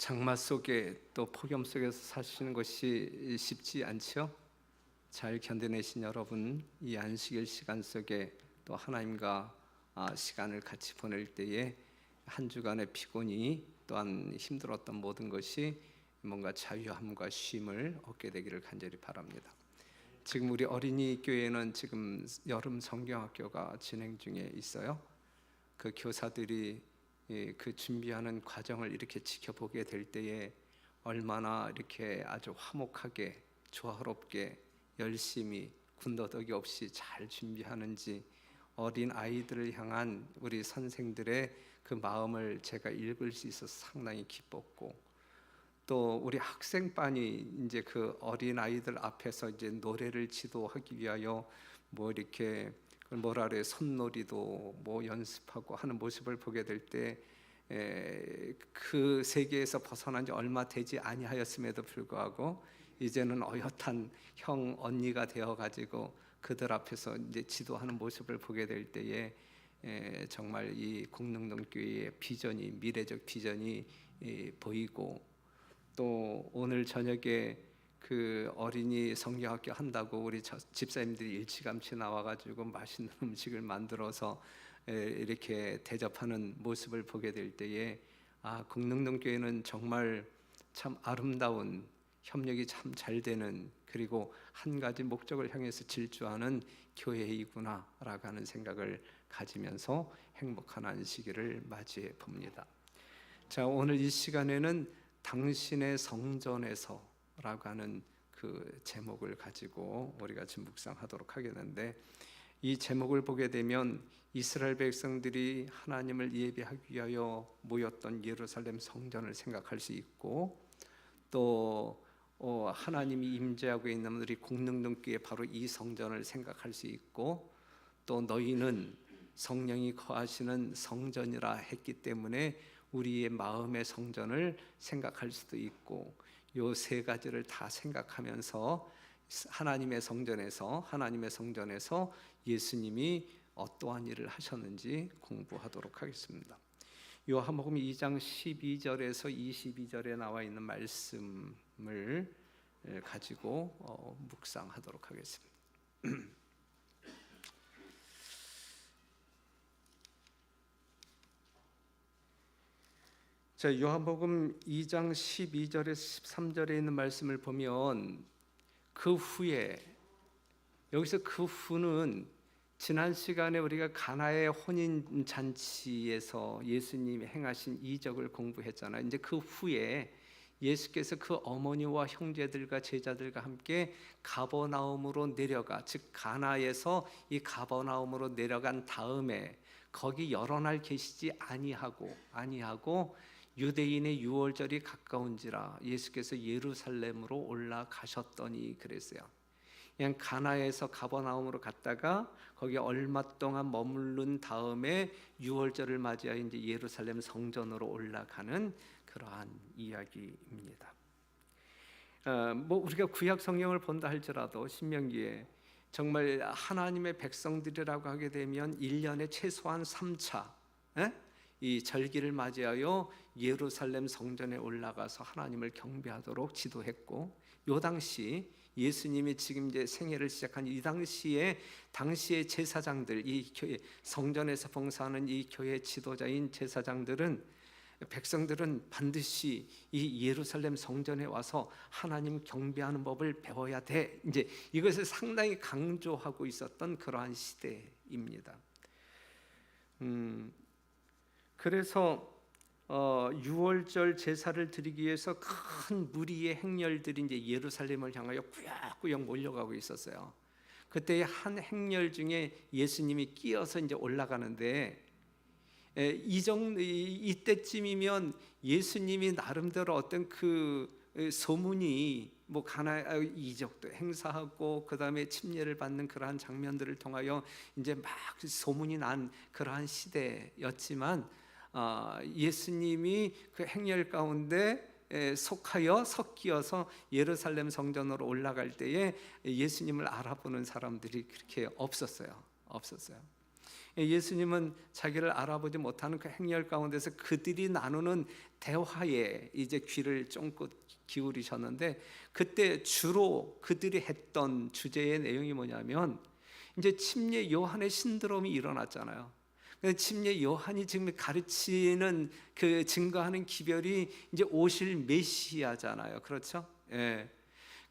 장마 속에 또 폭염 속에서 사시는 것이 쉽지 않죠? 잘 견뎌내신 여러분, 이 안식일 시간 속에 또 하나님과 시간을 같이 보낼 때에 한 주간의 피곤이 또한 힘들었던 모든 것이 뭔가 자유함과 쉼을 얻게 되기를 간절히 바랍니다. 지금 우리 어린이 교회는 지금 여름 성경학교가 진행 중에 있어요. 그 교사들이 그 준비하는 과정을 이렇게 지켜보게 될 때에 얼마나 이렇게 아주 화목하게 조화롭게 열심히 군더더기 없이 잘 준비하는지 어린 아이들을 향한 우리 선생들의 그 마음을 제가 읽을 수 있어서 상당히 기뻤고, 또 우리 학생반이 이제 그 어린 아이들 앞에서 이제 노래를 지도하기 위하여 뭐 이렇게 뭐라 그래, 손놀이도 뭐 연습하고 하는 모습을 보게 될 때 그 세계에서 벗어난 지 얼마 되지 아니하였음에도 불구하고 이제는 어엿한 형 언니가 되어 가지고 그들 앞에서 이제 지도하는 모습을 보게 될 때에 정말 이 공릉동교회의 비전이, 미래적 비전이 보이고, 또 오늘 저녁에 그 어린이 성경학교 한다고 우리 집사님들이 일찌감치 나와가지고 맛있는 음식을 만들어서 이렇게 대접하는 모습을 보게 될 때에 공릉동교회는 정말 참 아름다운, 협력이 참 잘 되는, 그리고 한 가지 목적을 향해서 질주하는 교회이구나 라고 하는 생각을 가지면서 행복한 안식일을 맞이해 봅니다. 자, 오늘 이 시간에는 당신의 성전에서 라고 하는 그 제목을 가지고 우리가 지금 묵상하도록 하겠는데, 이 제목을 보게 되면 이스라엘 백성들이 하나님을 예배하기 위하여 모였던 예루살렘 성전을 생각할 수 있고, 또 하나님이 임재하고 있는 우리 공릉동교회 바로 이 성전을 생각할 수 있고, 또 너희는 성령이 거하시는 성전이라 했기 때문에 우리의 마음의 성전을 생각할 수도 있고, 요 세 가지를 다 생각하면서 하나님의 성전에서 예수님이 어떠한 일을 하셨는지 공부하도록 하겠습니다. 요한복음 2장 12절에서 22절에 나와 있는 말씀을 가지고 묵상하도록 하겠습니다. 자, 요한복음 2장 12절에서 13절에 있는 말씀을 보면, 그 후에, 여기서 그 후는 지난 시간에 우리가 가나의 혼인 잔치에서 예수님이 행하신 이적을 공부했잖아요. 이제 그 후에 예수께서 그 어머니와 형제들과 제자들과 함께 가버나움으로 내려가, 즉 가나에서 이 가버나움으로 내려간 다음에 거기 여러 날 계시지 아니하고 유대인의 유월절이 가까운지라 예수께서 예루살렘으로 올라가셨더니 그랬어요. 그냥 가나에서 가버나움으로 갔다가 거기 얼마 동안 머무른 다음에 유월절을 맞이하여 이제 예루살렘 성전으로 올라가는 그러한 이야기입니다. 뭐 우리가 구약 성경을 본다 할지라도 신명기에 정말 하나님의 백성들이라고 하게 되면 1년에 최소한 3차 이 절기를 맞이하여 예루살렘 성전에 올라가서 하나님을 경배하도록 지도했고, 요 당시 예수님이 지금 이제 생애를 시작한 이 당시에 당시의 제사장들, 이 교회 성전에서 봉사하는 이 교회 지도자인 제사장들은, 백성들은 반드시 이 예루살렘 성전에 와서 하나님 경배하는 법을 배워야 돼, 이제 이것을 상당히 강조하고 있었던 그러한 시대입니다. 그래서 유월절 제사를 드리기 위해서 큰 무리의 행렬들이 이제 예루살렘을 향하여 꾸역꾸역 몰려가고 있었어요. 그때 한 행렬 중에 예수님이 끼어서 이제 올라가는데, 이때쯤이면 예수님이 나름대로 어떤 그 소문이 뭐 가나 이적도 행사하고 그 다음에 침례를 받는 그러한 장면들을 통하여 이제 막 소문이 난 그러한 시대였지만, 예수님이 그 행렬 가운데 섞여서 예루살렘 성전으로 올라갈 때에 예수님을 알아보는 사람들이 그렇게 없었어요. 예수님은 자기를 알아보지 못하는 그 행렬 가운데서 그들이 나누는 대화에 이제 귀를 쫑긋 기울이셨는데, 그때 주로 그들이 했던 주제의 내용이 뭐냐면 이제 침례 요한의 신드롬이 일어났잖아요. 침례 요한이 지금 가르치는 그 증거하는 기별이 이제 오실 메시아잖아요. 그렇죠? 예.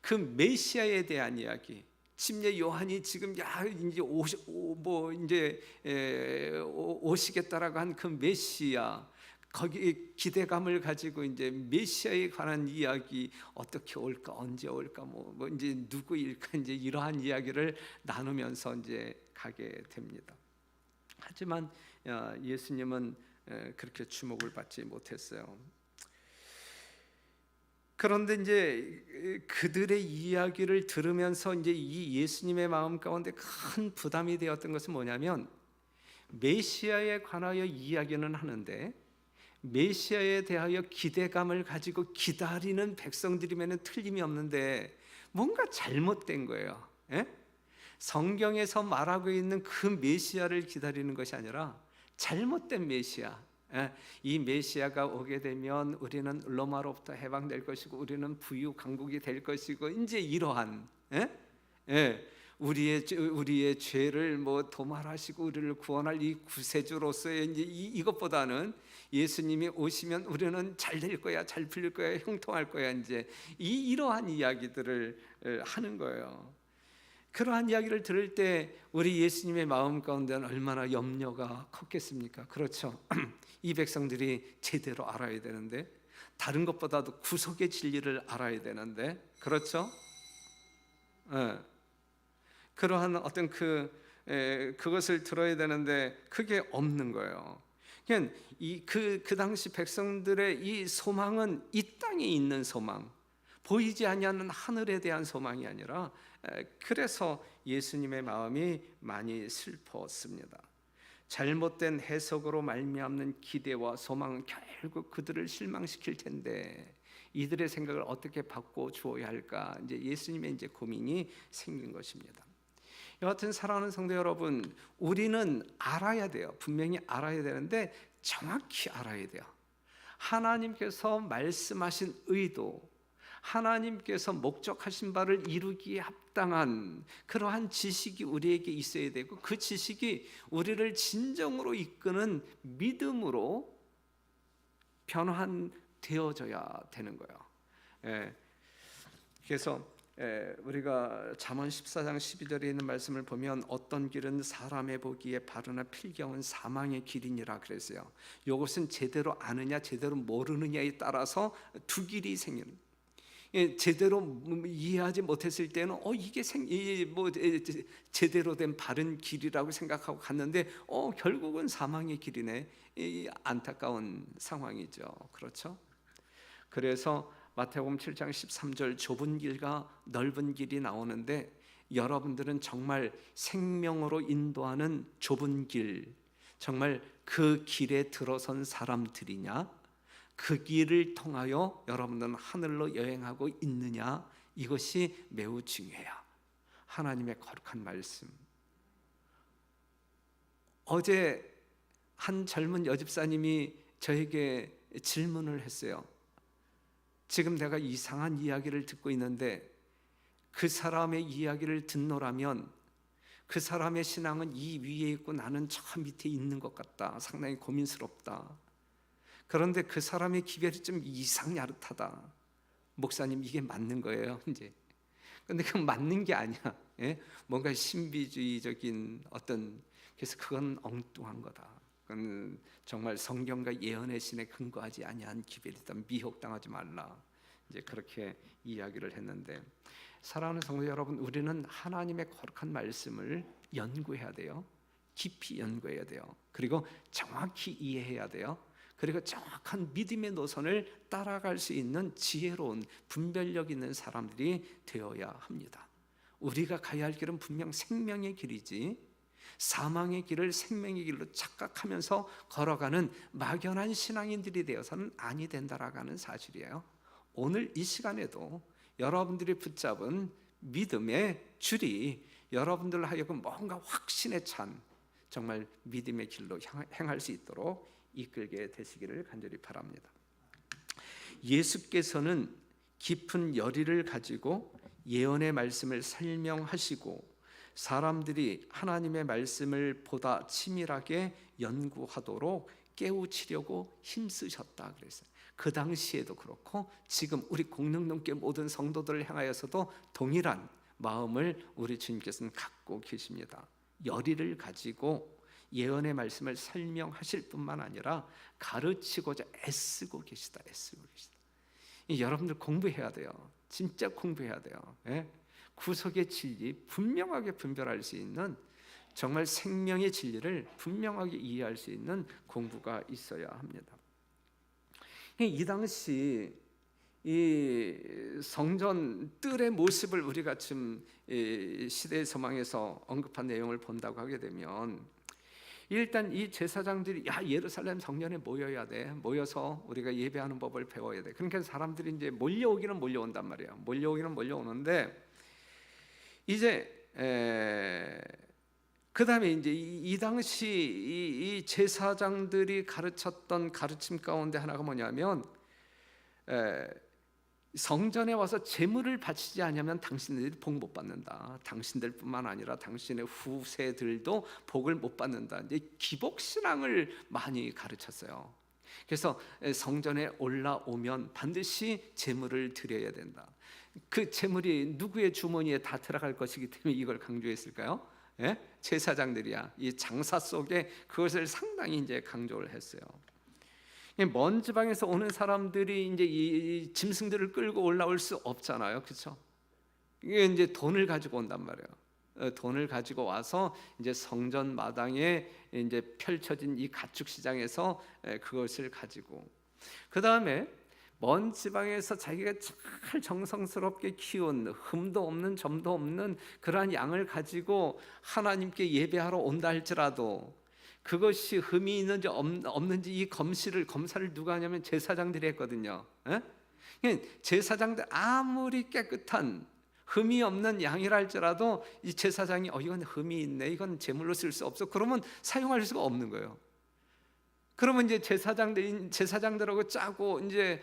그 메시아에 대한 이야기. 침례 요한이 지금 이제 오시겠다라고 한 그 메시아, 거기에 기대감을 가지고 이제 메시아에 관한 이야기, 어떻게 올까, 언제 올까, 뭐 이제 누구일까, 이제 이러한 이야기를 나누면서 이제 가게 됩니다. 하지만 예수님은 그렇게 주목을 받지 못했어요. 그런데 이제 그들의 이야기를 들으면서 이제 이 예수님의 마음 가운데 큰 부담이 되었던 것은 뭐냐면, 메시아에 관하여 이야기는 하는데 메시아에 대하여 기대감을 가지고 기다리는 백성들이면 틀림이 없는데 뭔가 잘못된 거예요. 예? 성경에서 말하고 있는 그 메시아를 기다리는 것이 아니라 잘못된 메시아. 이 메시아가 오게 되면 우리는 로마로부터 해방될 것이고 우리는 부유 강국이 될 것이고, 이제 이러한 우리의 죄를 도말하시고 우리를 구원할 이 구세주로서의 이제 이것보다는 예수님이 오시면 우리는 잘 될 거야, 잘 풀릴 거야, 형통할 거야, 이제 이러한 이야기들을 하는 거예요. 그러한 이야기를 들을 때 우리 예수님의 마음 가운데는 얼마나 염려가 컸겠습니까? 그렇죠. 이 백성들이 제대로 알아야 되는데, 다른 것보다도 구속의 진리를 알아야 되는데, 그렇죠? 그러한 어떤 그것을 들어야 되는데 그게 없는 거예요. 그러니까 그 당시 백성들의 이 소망은 이 땅에 있는 소망, 보이지 아니하는 하늘에 대한 소망이 아니라, 그래서 예수님의 마음이 많이 슬펐습니다. 잘못된 해석으로 말미암는 기대와 소망은 결국 그들을 실망시킬 텐데 이들의 생각을 어떻게 바꿔 주어야 할까, 이제 예수님의 이제 고민이 생긴 것입니다. 여하튼 사랑하는 성도 여러분, 우리는 알아야 돼요. 분명히 알아야 되는데 정확히 알아야 돼요. 하나님께서 말씀하신 의도, 하나님께서 목적하신 바를 이루기에 합당한 그러한 지식이 우리에게 있어야 되고, 그 지식이 우리를 진정으로 이끄는 믿음으로 변환되어져야 되는 거예요. 그래서 우리가 잠언 14장 12절에 있는 말씀을 보면, 어떤 길은 사람의 보기에 바르나 필경은 사망의 길이니라 그랬어요. 이것은 제대로 아느냐 제대로 모르느냐에 따라서 두 길이 생기는, 제대로 이해하지 못했을 때는 이게 제대로 된 바른 길이라고 생각하고 갔는데 결국은 사망의 길이네. 안타까운 상황이죠. 그렇죠? 그래서 마태복음 7장 13절 좁은 길과 넓은 길이 나오는데, 여러분들은 정말 생명으로 인도하는 좁은 길, 정말 그 길에 들어선 사람들이냐, 그 길을 통하여 여러분들은 하늘로 여행하고 있느냐, 이것이 매우 중요해요. 하나님의 거룩한 말씀. 어제 한 젊은 여집사님이 저에게 질문을 했어요. 지금 내가 이상한 이야기를 듣고 있는데 그 사람의 이야기를 듣노라면 그 사람의 신앙은 이 위에 있고 나는 저 밑에 있는 것 같다. 상당히 고민스럽다. 그런데 그 사람의 기별이 좀 이상야릇하다. 목사님, 이게 맞는 거예요, 이제. 근데 그건 맞는 게 아니야. 뭔가 신비주의적인 그래서 그건 엉뚱한 거다. 그건 정말 성경과 예언의 신에 근거하지 아니한 기별이다. 미혹당하지 말라. 이제 그렇게 이야기를 했는데, 사랑하는 성도 여러분, 우리는 하나님의 거룩한 말씀을 연구해야 돼요. 깊이 연구해야 돼요. 그리고 정확히 이해해야 돼요. 그리고 정확한 믿음의 노선을 따라갈 수 있는 지혜로운 분별력 있는 사람들이 되어야 합니다. 우리가 가야 할 길은 분명 생명의 길이지, 사망의 길을 생명의 길로 착각하면서 걸어가는 막연한 신앙인들이 되어서는 아니 된다라는 사실이에요. 오늘 이 시간에도 여러분들이 붙잡은 믿음의 줄이 여러분들 하여금 뭔가 확신에 찬, 정말 믿음의 길로 행할 수 있도록 이끌게 되시기를 간절히 바랍니다. 예수께서는 깊은 열의를 가지고 예언의 말씀을 설명하시고 사람들이 하나님의 말씀을 보다 치밀하게 연구하도록 깨우치려고 힘쓰셨다 그랬어요. 그 당시에도 그렇고 지금 우리 공릉동교회 모든 성도들을 향하여서도 동일한 마음을 우리 주님께서는 갖고 계십니다. 열의를 가지고 예언의 말씀을 설명하실 뿐만 아니라 가르치고자 애쓰고 계시다. 여러분들 공부해야 돼요. 진짜 공부해야 돼요. 예? 구속의 진리 분명하게 분별할 수 있는, 정말 생명의 진리를 분명하게 이해할 수 있는 공부가 있어야 합니다. 이 당시 이 성전 뜰의 모습을 우리가 지금 시대의 소망에서 언급한 내용을 본다고 하게 되면, 일단 이 제사장들이 예루살렘 성전에 모여야 돼. 모여서 우리가 예배하는 법을 배워야 돼. 그러니까 사람들이 이제 몰려오기는 몰려온단 말이에요. 몰려오기는 몰려오는데 이제 그 다음에 이제 이 당시 이 제사장들이 가르쳤던 가르침 가운데 하나가 뭐냐면, 성전에 와서 제물을 바치지 않으면 당신들이 복 못 받는다. 당신들뿐만 아니라 당신의 후세들도 복을 못 받는다. 이제 기복 신앙을 많이 가르쳤어요. 그래서 성전에 올라오면 반드시 제물을 드려야 된다. 그 제물이 누구의 주머니에 다 들어갈 것이기 때문에 이걸 강조했을까요? 예? 제사장들이야. 이 장사 속에 그것을 상당히 이제 강조를 했어요. 먼 지방에서 오는 사람들이 이제 이 짐승들을 끌고 올라올 수 없잖아요, 그렇죠? 이게 이제 돈을 가지고 온단 말이에요. 돈을 가지고 와서 이제 성전 마당에 이제 펼쳐진 이 가축 시장에서 그것을 가지고, 그 다음에 먼 지방에서 자기가 잘 정성스럽게 키운 흠도 없는 점도 없는 그러한 양을 가지고 하나님께 예배하러 온다 할지라도 그것이 흠이 있는지 없는지 이 검사를 누가 하냐면 제사장들이 했거든요. 제사장들 아무리 깨끗한 흠이 없는 양이라 할지라도 이 제사장이 이건 흠이 있네, 이건 제물로 쓸 수 없어, 그러면 사용할 수가 없는 거예요. 그러면 이제 제사장들하고 짜고 이제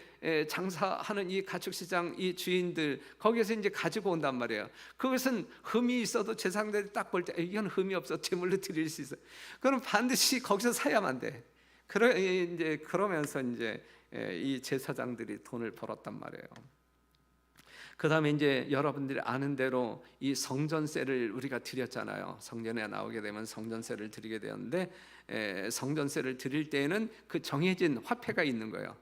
장사하는 이 가축시장 이 주인들 거기에서 이제 가지고 온단 말이에요. 그것은 흠이 있어도 제사장들이 딱 볼 때 이건 흠이 없어, 제물로 드릴 수 있어. 그럼 반드시 거기서 사야만 돼. 그러면서 이제 이 제사장들이 돈을 벌었단 말이에요. 그 다음에 이제 여러분들이 아는 대로 이 성전세를 우리가 드렸잖아요. 성전에 나오게 되면 성전세를 드리게 되었는데, 성전세를 드릴 때에는 그 정해진 화폐가 있는 거예요.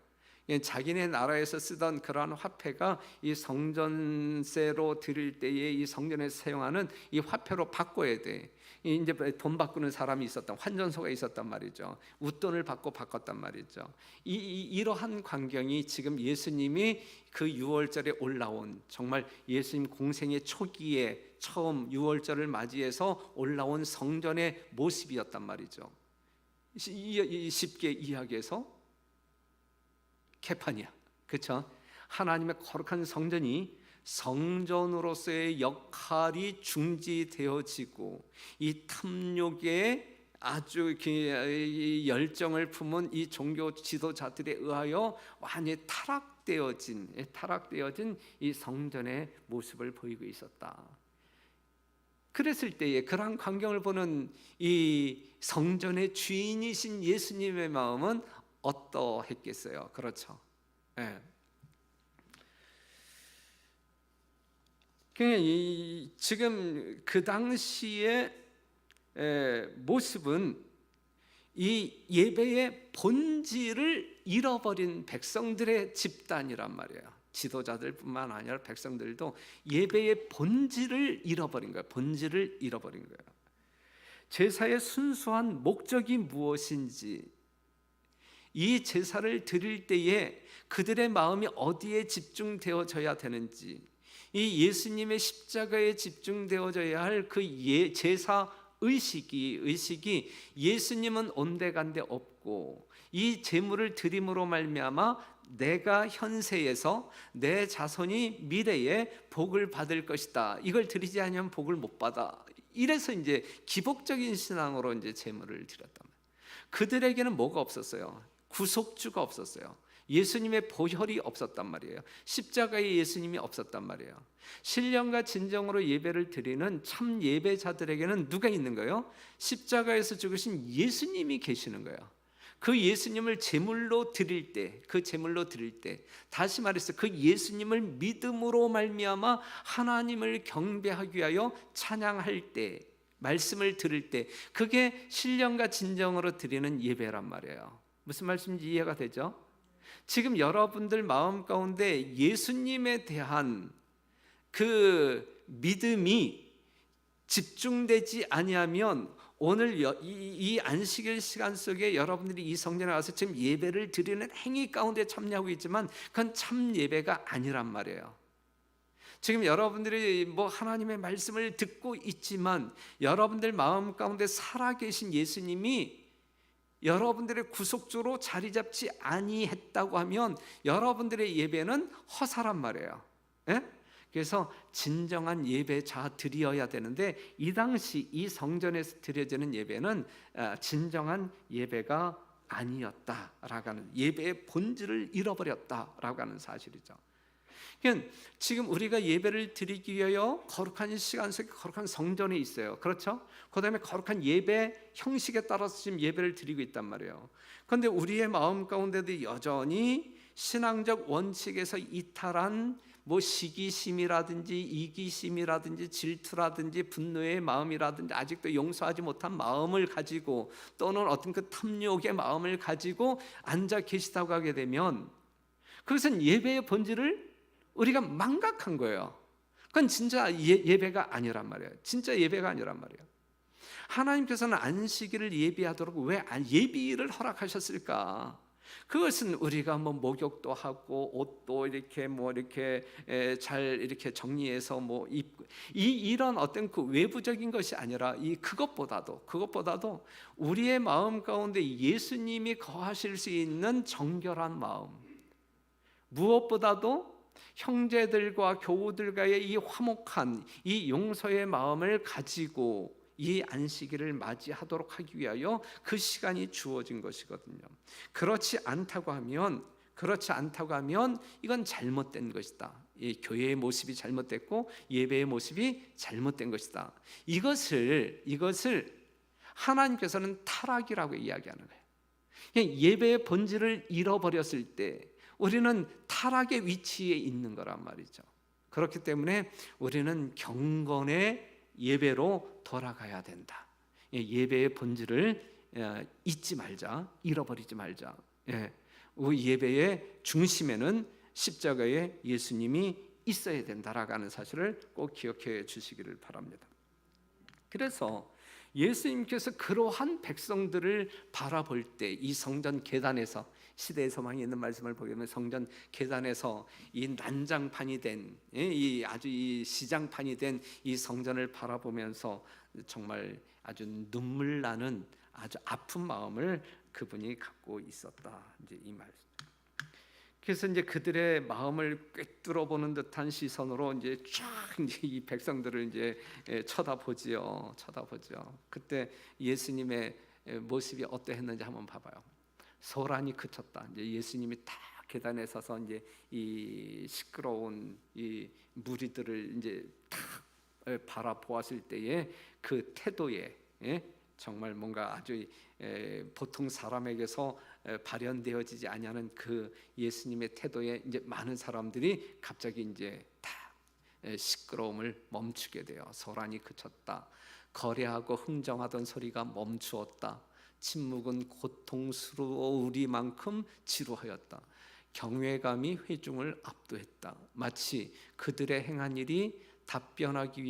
자기네 나라에서 쓰던 그러한 화폐가 이 성전세로 드릴 때에 이 성전에서 사용하는 이 화폐로 바꿔야 돼. 이제 돈 바꾸는 사람이 있었던, 환전소가 있었단 말이죠. 웃돈을 받고 바꿨단 말이죠. 이러한 광경이 지금 예수님이 그 유월절에 올라온, 정말 예수님 공생의 초기에 처음 유월절을 맞이해서 올라온 성전의 모습이었단 말이죠. 쉽게 이야기해서 케파냐, 그렇죠? 하나님의 거룩한 성전이 성전으로서의 역할이 중지되어지고 이 탐욕에 아주 열정을 품은 이 종교 지도자들에 의하여 완전히 타락되어진 이 성전의 모습을 보이고 있었다. 그랬을 때에 그러한 광경을 보는 이 성전의 주인이신 예수님의 마음은 어떠했겠어요? 그렇죠? 네. 지금 그 당시의 모습은 이 예배의 본질을 잃어버린 백성들의 집단이란 말이에요. 지도자들뿐만 아니라 백성들도 예배의 본질을 잃어버린 거예요. 본질을 잃어버린 거예요. 제사의 순수한 목적이 무엇인지, 이 제사를 드릴 때에 그들의 마음이 어디에 집중되어져야 되는지, 이 예수님의 십자가에 집중되어져야 할 그 제사 의식이 예수님은 온데간데 없고 이 제물을 드림으로 말미암아 내가 현세에서 내 자손이 미래에 복을 받을 것이다, 이걸 드리지 않으면 복을 못 받아, 이래서 이제 기복적인 신앙으로 이제 제물을 드렸단 말이에요. 그들에게는 뭐가 없었어요? 구속주가 없었어요. 예수님의 보혈이 없었단 말이에요. 십자가에 예수님이 없었단 말이에요. 신령과 진정으로 예배를 드리는 참 예배자들에게는 누가 있는 거예요? 십자가에서 죽으신 예수님이 계시는 거예요. 그 예수님을 제물로 드릴 때, 그 제물로 드릴 때, 다시 말해서 그 예수님을 믿음으로 말미암아 하나님을 경배하기 위하여 찬양할 때, 말씀을 들을 때, 그게 신령과 진정으로 드리는 예배란 말이에요. 무슨 말씀인지 이해가 되죠? 지금 여러분들 마음 가운데 예수님에 대한 그 믿음이 집중되지 아니하면 오늘 이 안식일 시간 속에 여러분들이 이 성전에 와서 지금 예배를 드리는 행위 가운데 참여하고 있지만 그건 참 예배가 아니란 말이에요. 지금 여러분들이 뭐 하나님의 말씀을 듣고 있지만 여러분들 마음 가운데 살아계신 예수님이 여러분들의 구속주로 자리 잡지 아니했다고 하면 여러분들의 예배는 허사란 말이에요. 예? 그래서 진정한 예배자들이어야 되는데 이 당시 이 성전에서 드려지는 예배는 진정한 예배가 아니었다라고 하는, 예배의 본질을 잃어버렸다라고 하는 사실이죠. 그러니까 지금 우리가 예배를 드리기 위하여 거룩한 시간 속에 거룩한 성전에 있어요. 그렇죠? 그 다음에 거룩한 예배 형식에 따라서 지금 예배를 드리고 있단 말이에요. 그런데 우리의 마음 가운데도 여전히 신앙적 원칙에서 이탈한 뭐 시기심이라든지 이기심이라든지 질투라든지 분노의 마음이라든지 아직도 용서하지 못한 마음을 가지고 또는 어떤 그 탐욕의 마음을 가지고 앉아 계시다고 하게 되면 그것은 예배의 본질을 우리가 망각한 거예요. 그건 진짜 예배가 아니란 말이에요. 진짜 예배가 아니란 말이에요. 하나님께서는 안식일을 예비하도록 왜 예비를 허락하셨을까? 그것은 우리가 뭐 목욕도 하고 옷도 이렇게 뭐 이렇게 잘 이렇게 정리해서 뭐 입고 이런 어떤 그 외부적인 것이 아니라 그것보다도 우리의 마음 가운데 예수님이 거하실 수 있는 정결한 마음, 무엇보다도 형제들과 교우들과의 이 화목한 이 용서의 마음을 가지고 이 안식일을 맞이하도록 하기 위하여 그 시간이 주어진 것이거든요. 그렇지 않다고 하면 이건 잘못된 것이다. 이 교회의 모습이 잘못됐고 예배의 모습이 잘못된 것이다. 이것을 하나님께서는 타락이라고 이야기하는 거예요. 예배의 본질을 잃어버렸을 때 우리는 타락의 위치에 있는 거란 말이죠. 그렇기 때문에 우리는 경건의 예배로 돌아가야 된다. 예배의 본질을 잊지 말자, 잃어버리지 말자. 우리 예배의 중심에는 십자가의 예수님이 있어야 된다라고 하는 사실을 꼭 기억해 주시기를 바랍니다. 그래서 예수님께서 그러한 백성들을 바라볼 때 이 성전 계단에서 시대의 소망이 있는 말씀을 보게 되면 성전 계단에서 이 난장판이 된 이 아주 이 시장판이 된 이 성전을 바라보면서 정말 아주 눈물 나는 아주 아픈 마음을 그분이 갖고 있었다. 이제 이 말씀. 그래서 이제 그들의 마음을 꿰뚫어 보는 듯한 시선으로 이제 쫙 이제 이 백성들을 이제 쳐다보지요. 그때 예수님의 모습이 어떠했는지 한번 봐봐요. 소란이 그쳤다. 이제 예수님이 딱 계단에 서서 이제 이 시끄러운 이 무리들을 이제 딱 바라보았을 때에 그 태도에 정말 뭔가 아주 보통 사람에게서 발현되어지지 아니하는 그 예수님의 태도에 이제 많은 사람들이 갑자기 이제 다 시끄러움을 멈추게 돼요. 소란이 그쳤다. 거래하고 흥정하던 소리가 멈추었다. 침묵은 고통스러우리만큼 지루하였다. 경외감이 회중을 압도했다. 마치 그들이 행한 일에 답변하기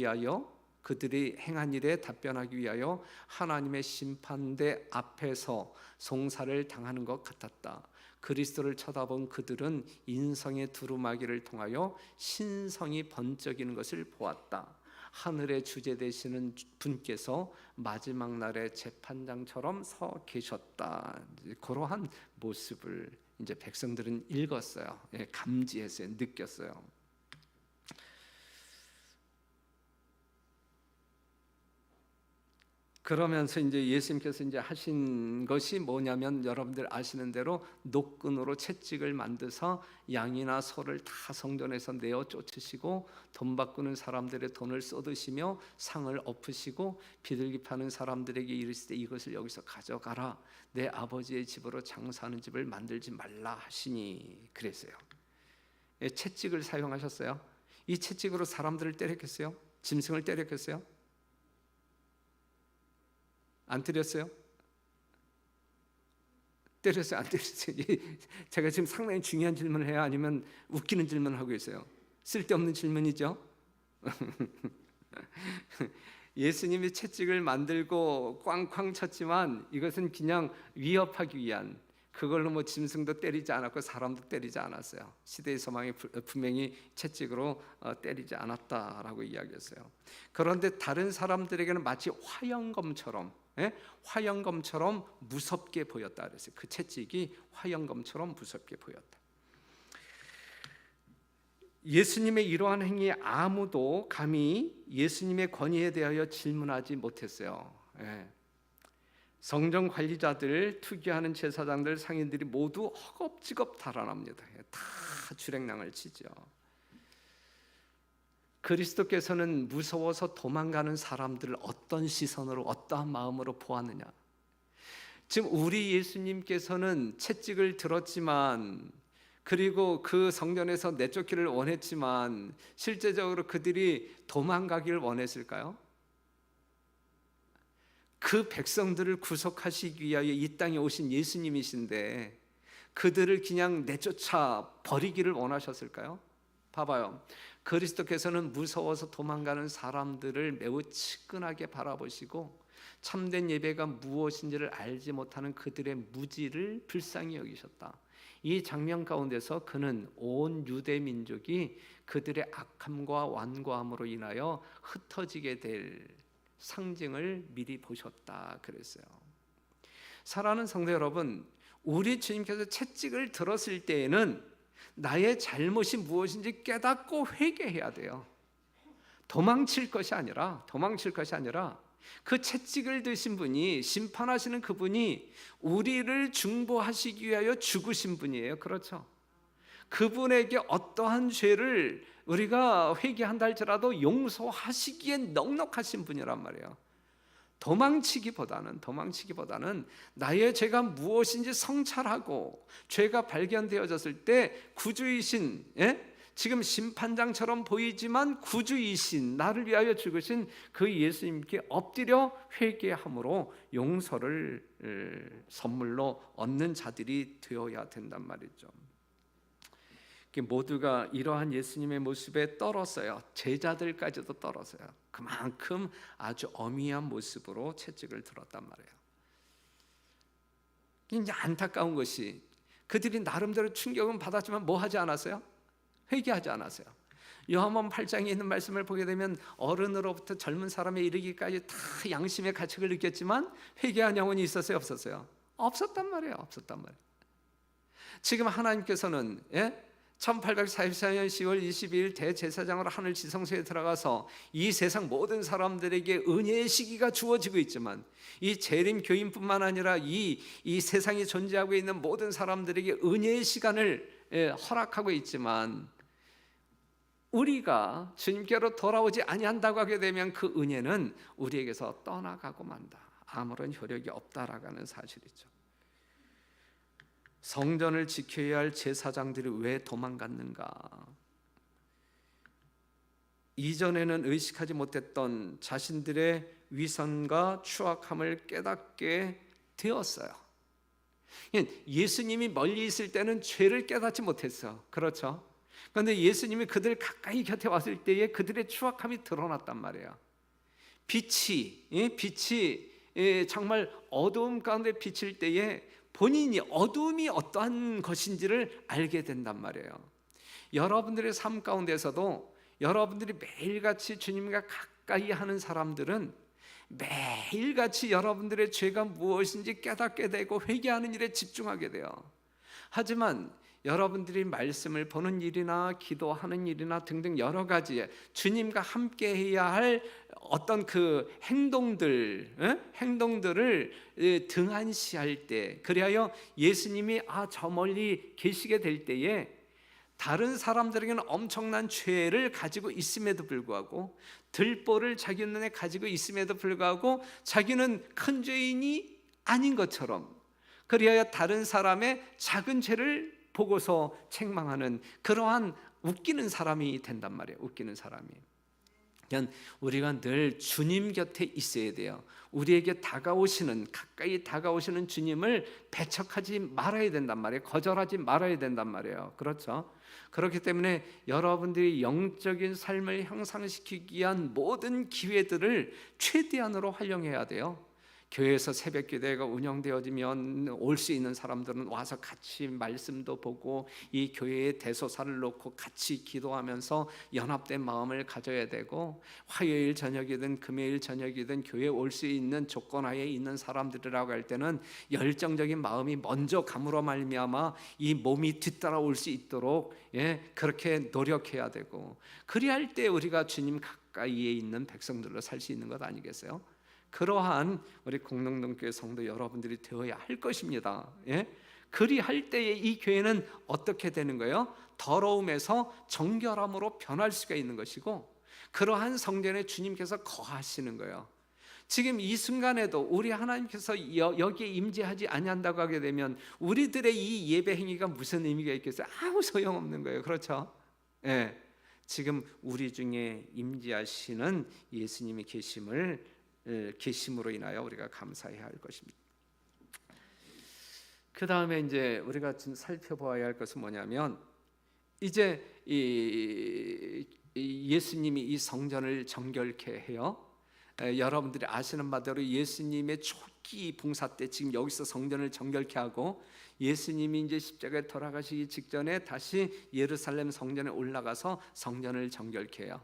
위하여 하나님의 심판대 앞에서 송사를 당하는 것 같았다. 그리스도를 쳐다본 그들은 인성의 두루마기를 통하여 신성이 번쩍이는 것을 보았다. 하늘의 주제 되시는 분께서 마지막 날의 재판장처럼 서 계셨다. 그러한 모습을 이제 백성들은 읽었어요. 감지했어요. 느꼈어요. 그러면서 이제 예수님께서 이제 하신 것이 뭐냐면, 여러분들 아시는 대로 노끈으로 채찍을 만드서 양이나 소를 다 성전에서 내어 쫓으시고, 돈 바꾸는 사람들의 돈을 쏟으시며 상을 엎으시고, 비둘기 파는 사람들에게 이르시되 이것을 여기서 가져가라, 내 아버지의 집으로 장사하는 집을 만들지 말라 하시니 그랬어요. 채찍을 사용하셨어요. 이 채찍으로 사람들을 때렸겠어요? 짐승을 때렸겠어요? 안 때렸어요? 때렸어요? 안 때렸어요? 제가 지금 상당히 중요한 질문을 해야, 아니면 웃기는 질문을 하고 있어요? 쓸데없는 질문이죠? 예수님이 채찍을 만들고 꽝꽝 쳤지만 이것은 그냥 위협하기 위한, 그걸로 뭐 짐승도 때리지 않았고 사람도 때리지 않았어요. 시대의 소망이 분명히 채찍으로 때리지 않았다라고 이야기했어요. 그런데 다른 사람들에게는 마치 화영검처럼, 화영검처럼 무섭게 보였다 그랬어요. 그 채찍이 화영검처럼 무섭게 보였다. 예수님의 이러한 행위에 아무도 감히 예수님의 권위에 대하여 질문하지 못했어요. 성전 관리자들, 투기하는 제사장들, 상인들이 모두 허겁지겁 달아납니다. 다 주랭랑을 치죠. 그리스도께서는 무서워서 도망가는 사람들을 어떤 시선으로, 어떠한 마음으로 보았느냐? 지금 우리 예수님께서는 채찍을 들었지만, 그리고 그 성전에서 내쫓기를 원했지만, 실제적으로 그들이 도망가기를 원했을까요? 그 백성들을 구속하시기 위하여 이 땅에 오신 예수님이신데 그들을 그냥 내쫓아 버리기를 원하셨을까요? 봐봐요. 그리스도께서는 무서워서 도망가는 사람들을 매우 측은하게 바라보시고, 참된 예배가 무엇인지를 알지 못하는 그들의 무지를 불쌍히 여기셨다. 이 장면 가운데서 그는 온 유대 민족이 그들의 악함과 완고함으로 인하여 흩어지게 될 상징을 미리 보셨다 그랬어요. 사랑하는 성도 여러분, 우리 주님께서 채찍을 들었을 때에는 나의 잘못이 무엇인지 깨닫고 회개해야 돼요. 도망칠 것이 아니라 그 채찍을 드신 분이, 심판하시는 그분이 우리를 중보하시기 위하여 죽으신 분이에요. 그렇죠? 그분에게 어떠한 죄를 우리가 회개한다 할지라도 용서하시기에 넉넉하신 분이란 말이에요. 도망치기보다는 나의 죄가 무엇인지 성찰하고, 죄가 발견되어졌을 때 구주이신, 지금 심판장처럼 보이지만 구주이신, 나를 위하여 죽으신 그 예수님께 엎드려 회개함으로 용서를 선물로 얻는 자들이 되어야 된단 말이죠. 모두가 이러한 예수님의 모습에 떨었어요. 제자들까지도 떨었어요. 그만큼 아주 어미한 모습으로 채찍을 들었단 말이에요. 이제 안타까운 것이, 그들이 나름대로 충격은 받았지만 뭐 하지 않았어요? 회개하지 않았어요. 요한복음 8장에 있는 말씀을 보게 되면 어른으로부터 젊은 사람에 이르기까지 다 양심의 가책을 느꼈지만 회개한 영혼이 있었어요, 없었어요? 없었단 말이에요. 지금 하나님께서는 1844년 10월 22일 대제사장으로 하늘 지성소에 들어가서 이 세상 모든 사람들에게 은혜의 시기가 주어지고 있지만, 이 재림 교인뿐만 아니라 이 세상에 존재하고 있는 모든 사람들에게 은혜의 시간을 허락하고 있지만, 우리가 주님께로 돌아오지 아니한다고 하게 되면 그 은혜는 우리에게서 떠나가고 만다. 아무런 효력이 없다라는 사실이죠. 성전을 지켜야 할 제사장들이 왜 도망갔는가? 이전에는 의식하지 못했던 자신들의 위선과 추악함을 깨닫게 되었어요. 예수님이 멀리 있을 때는 죄를 깨닫지 못했어. 그렇죠? 그런데 예수님이 그들 가까이 곁에 왔을 때에 그들의 추악함이 드러났단 말이에요. 빛이 정말 어두움 가운데 비칠 때에 본인이 어두움이 어떠한 것인지를 알게 된단 말이에요. 여러분들의 삶 가운데서도 여러분들이 매일같이 주님과 가까이 하는 사람들은 매일같이 여러분들의 죄가 무엇인지 깨닫게 되고 회개하는 일에 집중하게 돼요. 하지만 여러분들이 말씀을 보는 일이나 기도하는 일이나 등등 여러 가지 주님과 함께 해야 할 어떤 그 행동들을 등한시할 때, 그리하여 예수님이 저 멀리 계시게 될 때에 다른 사람들에게는 엄청난 죄를 가지고 있음에도 불구하고, 들보를 자기 눈에 가지고 있음에도 불구하고 자기는 큰 죄인이 아닌 것처럼, 그리하여 다른 사람의 작은 죄를 보고서 책망하는 그러한 웃기는 사람이 된단 말이에요. 웃기는 사람이. 그러니까 우리가 늘 주님 곁에 있어야 돼요. 우리에게 가까이 다가오시는 주님을 배척하지 말아야 된단 말이에요. 거절하지 말아야 된단 말이에요. 그렇죠? 그렇기 때문에 여러분들이 영적인 삶을 향상시키기 위한 모든 기회들을 최대한으로 활용해야 돼요. 교회에서 새벽기도회가 운영되어지면 올 수 있는 사람들은 와서 같이 말씀도 보고 이 교회의 대소사를 놓고 같이 기도하면서 연합된 마음을 가져야 되고, 화요일 저녁이든 금요일 저녁이든 교회에 올 수 있는 조건하에 있는 사람들이라고 할 때는 열정적인 마음이 먼저 감으로 말미암아 이 몸이 뒤따라올 수 있도록 그렇게 노력해야 되고, 그리할 때 우리가 주님 가까이에 있는 백성들로 살 수 있는 것 아니겠어요? 그러한 우리 공동동교회 성도 여러분들이 되어야 할 것입니다. 그리할 때에 이 교회는 어떻게 되는 거예요? 더러움에서 정결함으로 변할 수가 있는 것이고, 그러한 성전에 주님께서 거하시는 거예요. 지금 이 순간에도 우리 하나님께서 여기에 임재하지 아니한다고 하게 되면 우리들의 이 예배 행위가 무슨 의미가 있겠어요? 아무 소용없는 거예요. 그렇죠? 지금 우리 중에 임재하시는 예수님의 계심으로 인하여 우리가 감사해야 할 것입니다. 그 다음에 이제 우리가 살펴봐야 할 것은 뭐냐면, 이제 예수님이 이 성전을 정결케 해요. 여러분들이 아시는 바대로 예수님의 초기 봉사 때 지금 여기서 성전을 정결케 하고, 예수님이 이제 십자가에 돌아가시기 직전에 다시 예루살렘 성전에 올라가서 성전을 정결케 해요.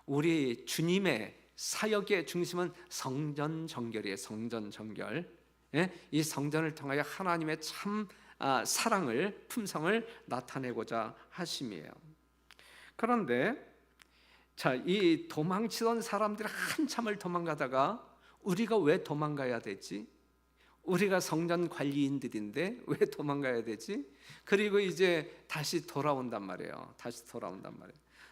우리 주님의 사역의 중심은 성전 정결이에요. 성전 정결. 이 성전을 통하여 하나님의 참 사랑을, 품성을 나타내고자 하심이에요. 그런데 이 도망치던 사람들이 한참을 도망가다가 우리가 왜 도망가야 되지? 우리가 성전 관리인들인데 왜 도망가야 되지? 그리고 이제 다시 돌아온단 말이에요.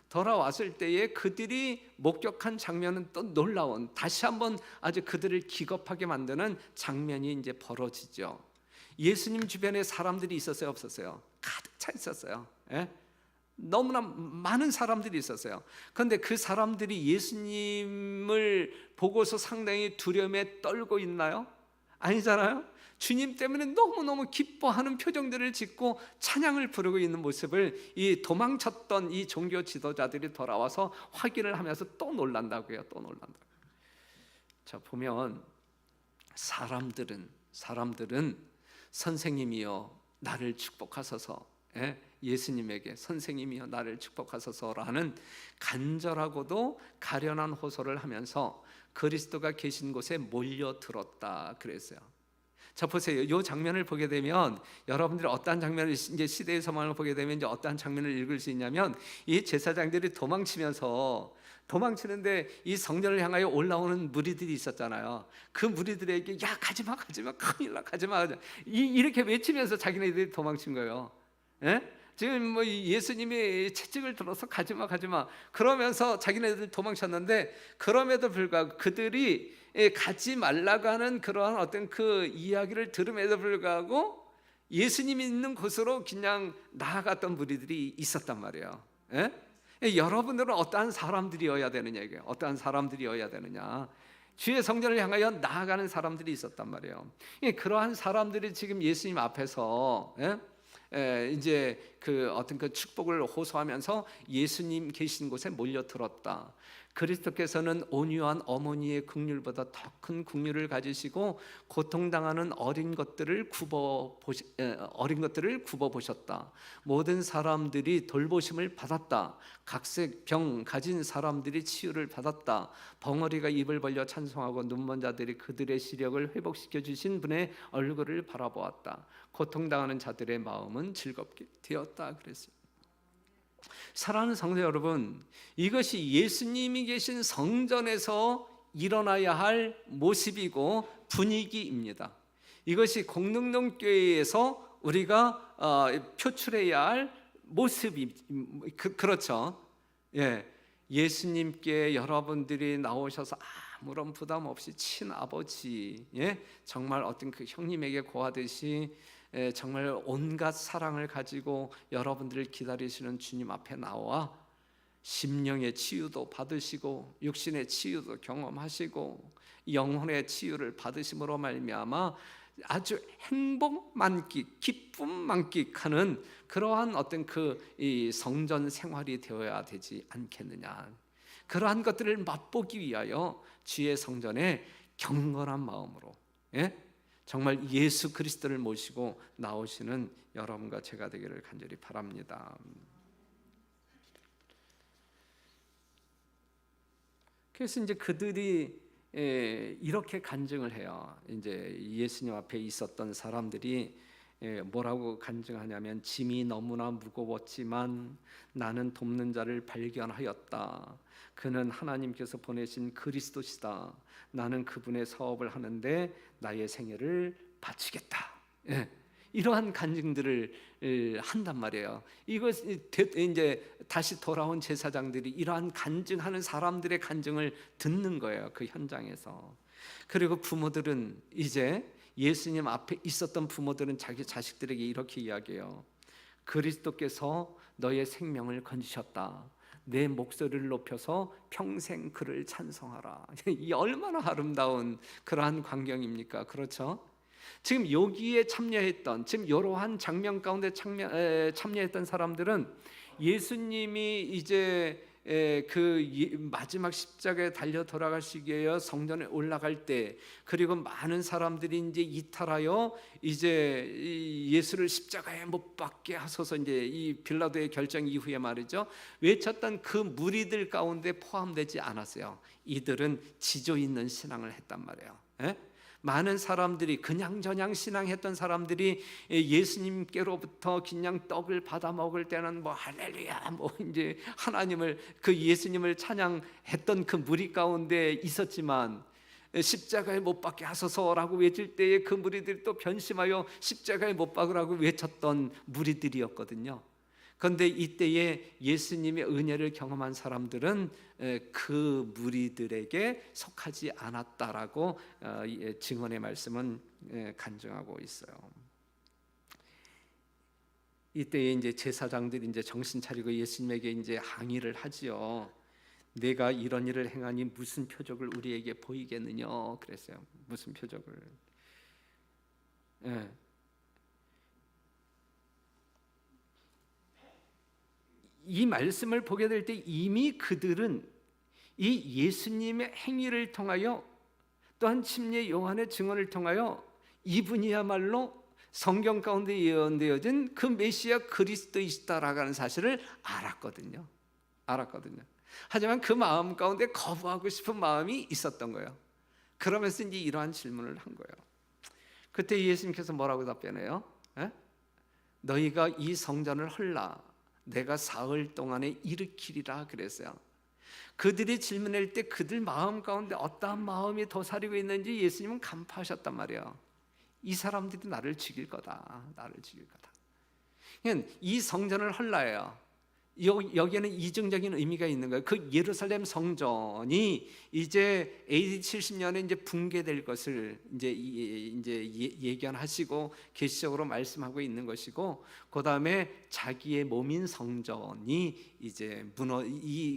돌아왔을 때에 그들이 목격한 장면은 또 놀라운, 다시 한번 아주 그들을 기겁하게 만드는 장면이 이제 벌어지죠. 예수님 주변에 사람들이 있었어요, 없었어요? 가득 차 있었어요. 너무나 많은 사람들이 있었어요. 그런데 그 사람들이 예수님을 보고서 상당히 두려움에 떨고 있나요? 아니잖아요. 주님 때문에 너무너무 기뻐하는 표정들을 짓고 찬양을 부르고 있는 모습을 이 도망쳤던 이 종교 지도자들이 돌아와서 확인을 하면서 또 놀란다고요. 또 놀란다고요. 보면 사람들은 선생님이여 나를 축복하소서, 예수님에게 선생님이여 나를 축복하소서라는 간절하고도 가련한 호소를 하면서 그리스도가 계신 곳에 몰려들었다 그랬어요. 보세요. 이 장면을 보게 되면 여러분들이 어떠한 장면을, 이제 시대의 상황을 보게 되면 이제 어떠한 장면을 읽을 수 있냐면, 이 제사장들이 도망치는데 이 성전을 향하여 올라오는 무리들이 있었잖아요. 그 무리들에게 야 가지마 큰일 나 가지마 이렇게 외치면서 자기네들이 도망친 거예요. 지금 예수님이 채찍을 들어서 가지마 그러면서 자기네들 도망쳤는데, 그럼에도 불구하고 그들이 가지 말라고 하는 그러한 어떤 그 이야기를 들음에도 불구하고 예수님이 있는 곳으로 그냥 나아갔던 무리들이 있었단 말이에요. 여러분들은 어떠한 사람들이어야 되느냐, 이게 어떠한 사람들이어야 되느냐. 주의 성전을 향하여 나아가는 사람들이 있었단 말이에요. 그러한 사람들이 지금 예수님 앞에서 이제 그 어떤 그 축복을 호소하면서 예수님 계신 곳에 몰려들었다. 그리스도께서는 온유한 어머니의 긍휼보다 더 큰 긍휼을 가지시고 고통당하는 어린 것들을 굽어 보셨다. 모든 사람들이 돌보심을 받았다. 각색 병 가진 사람들이 치유를 받았다. 벙어리가 입을 벌려 찬송하고 눈먼 자들이 그들의 시력을 회복시켜 주신 분의 얼굴을 바라보았다. 고통당하는 자들의 마음은 즐겁게 되었다 그랬어요. 사랑하는 성도 여러분, 이것이 예수님이 계신 성전에서 일어나야 할 모습이고 분위기입니다. 이것이 공릉동교회에서 우리가 표출해야 할 모습이 그렇죠. 예, 예수님께 여러분들이 나오셔서 아무런 부담 없이 친아버지, 예, 정말 어떤 그 형님에게 고하듯이 정말 온갖 사랑을 가지고 여러분들을 기다리시는 주님 앞에 나와 심령의 치유도 받으시고 육신의 치유도 경험하시고 영혼의 치유를 받으심으로 말미암아 아주 행복 만끽, 기쁨 만끽하는 그러한 어떤 이 성전 생활이 되어야 되지 않겠느냐. 그러한 것들을 맛보기 위하여 주의 성전에 경건한 마음으로, 예? 정말 예수 그리스도를 모시고 나오시는 여러분과 제가 되기를 간절히 바랍니다. 그래서 이제 그들이 이렇게 간증을 해요. 이제 예수님 앞에 있었던 사람들이 뭐라고 간증하냐면, 짐이 너무나 무거웠지만 나는 돕는 자를 발견하였다. 그는 하나님께서 보내신 그리스도시다. 나는 그분의 사업을 하는데 나의 생애를 바치겠다. 이러한 간증들을 한단 말이에요. 이거 이제 다시 돌아온 제사장들이 이러한 간증하는 사람들의 간증을 듣는 거예요. 그 현장에서. 그리고 부모들은 이제 예수님 앞에 있었던 부모들은 자기 자식들에게 이렇게 이야기해요. 그리스도께서 너의 생명을 건지셨다. 내 목소리를 높여서 평생 그를 찬송하라. 이 얼마나 아름다운 그러한 광경입니까? 그렇죠? 지금 여기에 참여했던, 지금 이러한 장면 가운데 참여했던 사람들은 예수님이 이제 마지막 십자가에 달려 돌아가시기 위해 성전에 올라갈 때, 그리고 많은 사람들이 이제 이탈하여 이제 예수를 십자가에 못 박게 하소서, 이제 이 빌라도의 결정 이후에 말이죠, 외쳤던 그 무리들 가운데 포함되지 않았어요. 이들은 지조 있는 신앙을 했단 말이에요. 많은 사람들이 그냥저냥 신앙했던 사람들이 예수님께로부터 그냥 떡을 받아 먹을 때는 뭐 할렐루야, 뭐 이제 하나님을, 그 예수님을 찬양했던 그 무리 가운데 있었지만, 십자가에 못 박게 하소서라고 외칠 때에 그 무리들이 또 변심하여 십자가에 못 박으라고 외쳤던 무리들이었거든요. 그런데 이때에 예수님의 은혜를 경험한 사람들은 그 무리들에게 속하지 않았다라고 증언의 말씀은 간증하고 있어요. 이때에 이제 제사장들이 이제 정신 차리고 예수님에게 이제 항의를 하지요. 내가 이런 일을 행하니 무슨 표적을 우리에게 보이겠느냐 그랬어요. 무슨 표적을? 이 말씀을 보게 될 때 이미 그들은 이 예수님의 행위를 통하여, 또한 침례 요한의 증언을 통하여 이분이야말로 성경 가운데 예언되어진 그 메시아 그리스도이시다라고 하는 사실을 알았거든요. 하지만 그 마음 가운데 거부하고 싶은 마음이 있었던 거예요. 그러면서 이제 이러한 질문을 한 거예요. 그때 예수님께서 뭐라고 답변해요? 너희가 이 성전을 헐라 내가 사흘 동안에 일으키리라 그랬어요. 그들이 질문할 때 그들 마음 가운데 어떠한 마음이 도사리고 있는지 예수님은 간파하셨단 말이에요. 이 사람들이 나를 죽일 거다. 이 성전을 헐라예요. 여기에는 이중적인 의미가 있는 거예요. 그 예루살렘 성전이 이제 AD 70년에 이제 붕괴될 것을 이제 예견하시고 계시적으로 말씀하고 있는 것이고, 그 다음에 자기의 몸인 성전이 이제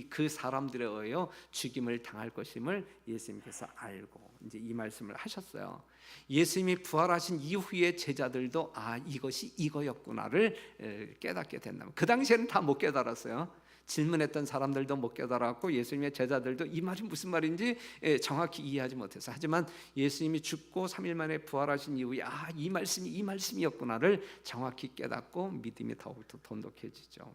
그 사람들에 의하여 죽임을 당할 것임을 예수님께서 알고 이제 이 말씀을 하셨어요. 예수님이 부활하신 이후에 제자들도 이것이 이거였구나를 깨닫게 된다면, 그 당시에는 다 못 깨달았어요. 질문했던 사람들도 못 깨달았고 예수님의 제자들도 이 말이 무슨 말인지 정확히 이해하지 못해서, 하지만 예수님이 죽고 3일 만에 부활하신 이후에 이 말씀이 이 말씀이었구나를 정확히 깨닫고 믿음이 더욱더 돈독해지죠.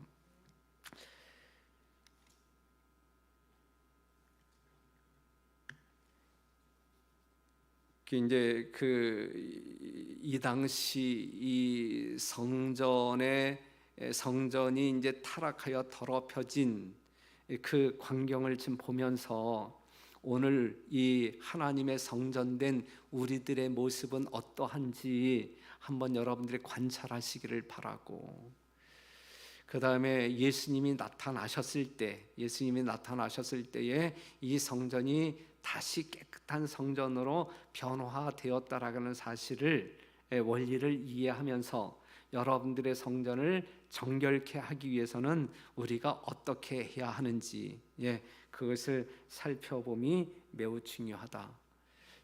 이제 이 당시 이 성전의 성전이 이제 타락하여 더럽혀진 그 광경을 지금 보면서 오늘 이 하나님의 성전된 우리들의 모습은 어떠한지 한번 여러분들이 관찰하시기를 바라고, 그 다음에 예수님이 나타나셨을 때에 이 성전이 다시 깨끗한 성전으로 변화되었다라는 사실을, 원리를 이해하면서 여러분들의 성전을 정결케 하기 위해서는 우리가 어떻게 해야 하는지, 그것을 살펴봄이 매우 중요하다.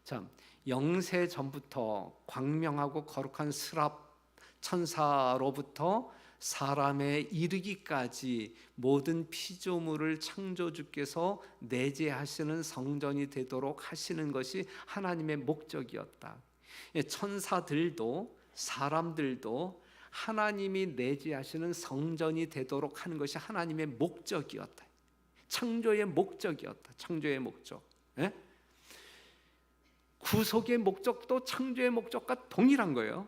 자, 영세 전부터 광명하고 거룩한 스랍 천사로부터 사람에 이르기까지 모든 피조물을 창조주께서 내재하시는 성전이 되도록 하시는 것이 하나님의 목적이었다. 천사들도 사람들도 하나님이 내재하시는 성전이 되도록 하는 것이 하나님의 목적이었다. 창조의 목적이었다. 창조의 목적. 구속의 목적도 창조의 목적과 동일한 거예요.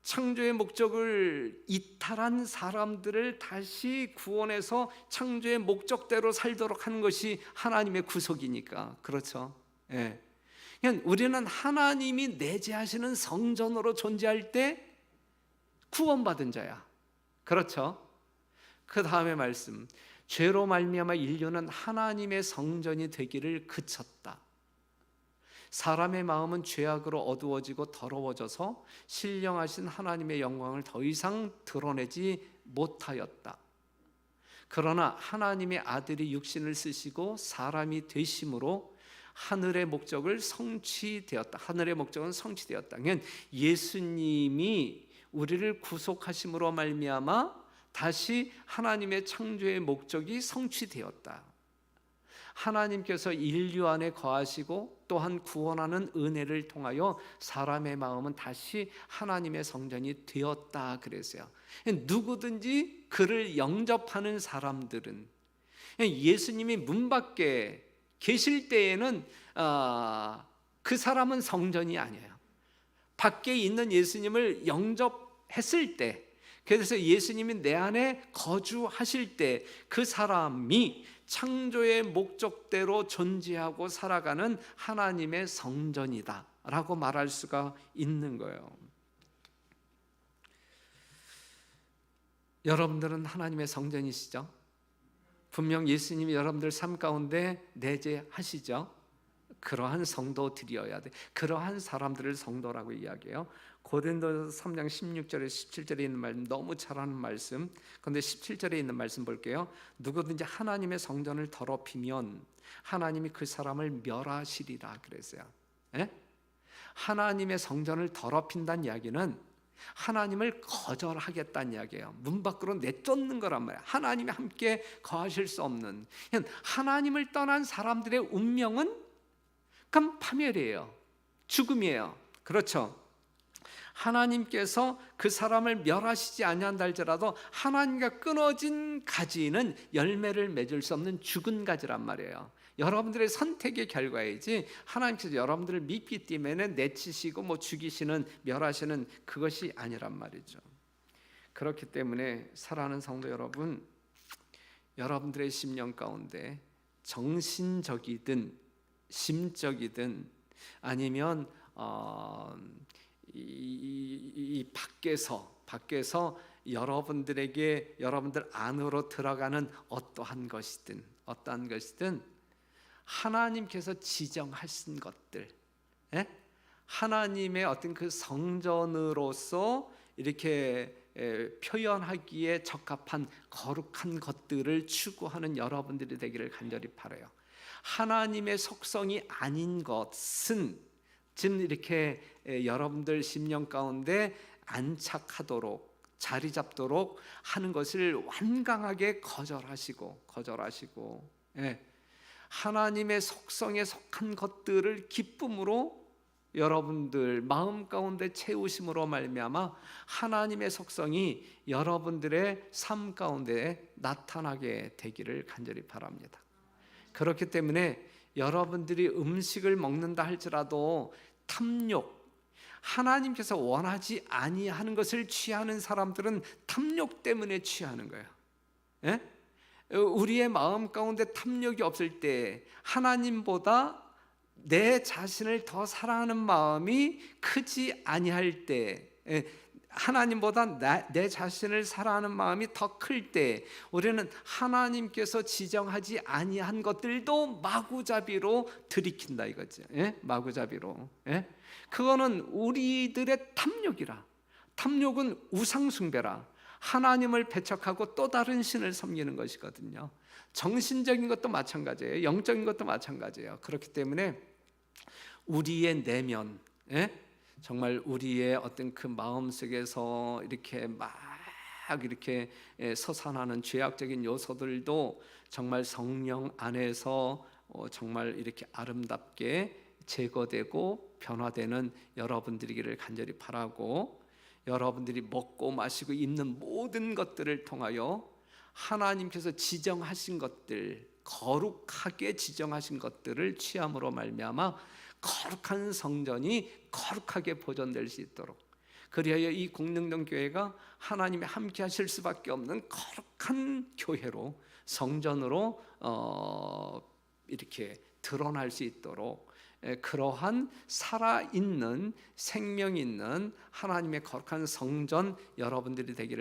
창조의 목적을 이탈한 사람들을 다시 구원해서 창조의 목적대로 살도록 하는 것이 하나님의 구속이니까. 그렇죠? 그냥 우리는 하나님이 내재하시는 성전으로 존재할 때 구원받은 자야. 그렇죠? 그 다음에 말씀, 죄로 말미암아 인류는 하나님의 성전이 되기를 그쳤다. 사람의 마음은 죄악으로 어두워지고 더러워져서 신령하신 하나님의 영광을 더 이상 드러내지 못하였다. 그러나 하나님의 아들이 육신을 쓰시고 사람이 되심으로 하늘의 목적을 성취되었다. 하늘의 목적은 성취되었다. 그러니까 예수님이 우리를 구속하심으로 말미암아 다시 하나님의 창조의 목적이 성취되었다. 하나님께서 인류 안에 거하시고 또한 구원하는 은혜를 통하여 사람의 마음은 다시 하나님의 성전이 되었다 그랬어요. 누구든지 그를 영접하는 사람들은, 예수님이 문 밖에 계실 때에는 그 사람은 성전이 아니에요. 밖에 있는 예수님을 영접했을 때, 그래서 예수님이 내 안에 거주하실 때 그 사람이 창조의 목적대로 존재하고 살아가는 하나님의 성전이다 라고 말할 수가 있는 거예요. 여러분들은 하나님의 성전이시죠? 분명 예수님이 여러분들 삶 가운데 내재하시죠? 그러한 성도들이어야 돼. 그러한 사람들을 성도라고 이야기해요. 고린도서 3장 16절에 17절에 있는 말씀, 너무 잘 아는 말씀. 그런데 17절에 있는 말씀 볼게요. 누구든지 하나님의 성전을 더럽히면 하나님이 그 사람을 멸하시리라 그랬어요. 하나님의 성전을 더럽힌다는 이야기는 하나님을 거절하겠다는 이야기예요. 문 밖으로 내쫓는 거란 말이에요. 하나님이 함께 거하실 수 없는, 하나님을 떠난 사람들의 운명은 그럼 파멸이에요. 죽음이에요. 그렇죠? 하나님께서 그 사람을 멸하시지 아니한다 할지라도 하나님과 끊어진 가지는 열매를 맺을 수 없는 죽은 가지란 말이에요. 여러분들의 선택의 결과이지 하나님께서 여러분들을 믿기 때문에 내치시고 죽이시는, 멸하시는 그것이 아니란 말이죠. 그렇기 때문에 사랑하는 성도 여러분, 여러분들의 심령 가운데 정신적이든 심적이든 아니면 이 밖에서 여러분들에게, 여러분들 안으로 들어가는 어떠한 것이든 하나님께서 지정하신 것들, 하나님의 어떤 그 성전으로서 이렇게 표현하기에 적합한 거룩한 것들을 추구하는 여러분들이 되기를 간절히 바라요. 하나님의 속성이 아닌 것은 지금 이렇게 여러분들 심령 가운데 안착하도록, 자리 잡도록 하는 것을 완강하게 거절하시고 하나님의 속성에 속한 것들을 기쁨으로 여러분들 마음 가운데 채우심으로 말미암아 하나님의 속성이 여러분들의 삶 가운데 나타나게 되기를 간절히 바랍니다. 그렇기 때문에 여러분들이 음식을 먹는다 할지라도 탐욕, 하나님께서 원하지 아니하는 것을 취하는 사람들은 탐욕 때문에 취하는 거예요. 예? 우리의 마음 가운데 탐욕이 없을 때, 하나님보다 내 자신을 더 사랑하는 마음이 크지 아니할 때, 하나님보다 내 자신을 사랑하는 마음이 더 클 때, 우리는 하나님께서 지정하지 아니한 것들도 마구잡이로 들이킨다 이거죠. 마구잡이로. 그거는 우리들의 탐욕이라. 탐욕은 우상숭배라. 하나님을 배척하고 또 다른 신을 섬기는 것이거든요. 정신적인 것도 마찬가지예요. 영적인 것도 마찬가지예요. 그렇기 때문에 우리의 내면, 정말 우리의 어떤 그 마음속에서 이렇게 막 이렇게 솟아나는 죄악적인 요소들도 정말 성령 안에서 정말 이렇게 아름답게 제거되고 변화되는 여러분들이기를 간절히 바라고, 여러분들이 먹고 마시고 입는 모든 것들을 통하여 하나님께서 지정하신 것들, 거룩하게 지정하신 것들을 취함으로 말미암아 거룩한 성전이 거룩하게 보존될 수 있도록, 그리하여 이 공릉동 교회가 하나님이 함께 하실 수밖에 없는 거룩한 교회로, 성전으로 이렇게 드러날 수 있도록, 그러한 살아있는 생명 있는 하나님의 거룩한 성전 여러분들이 되기를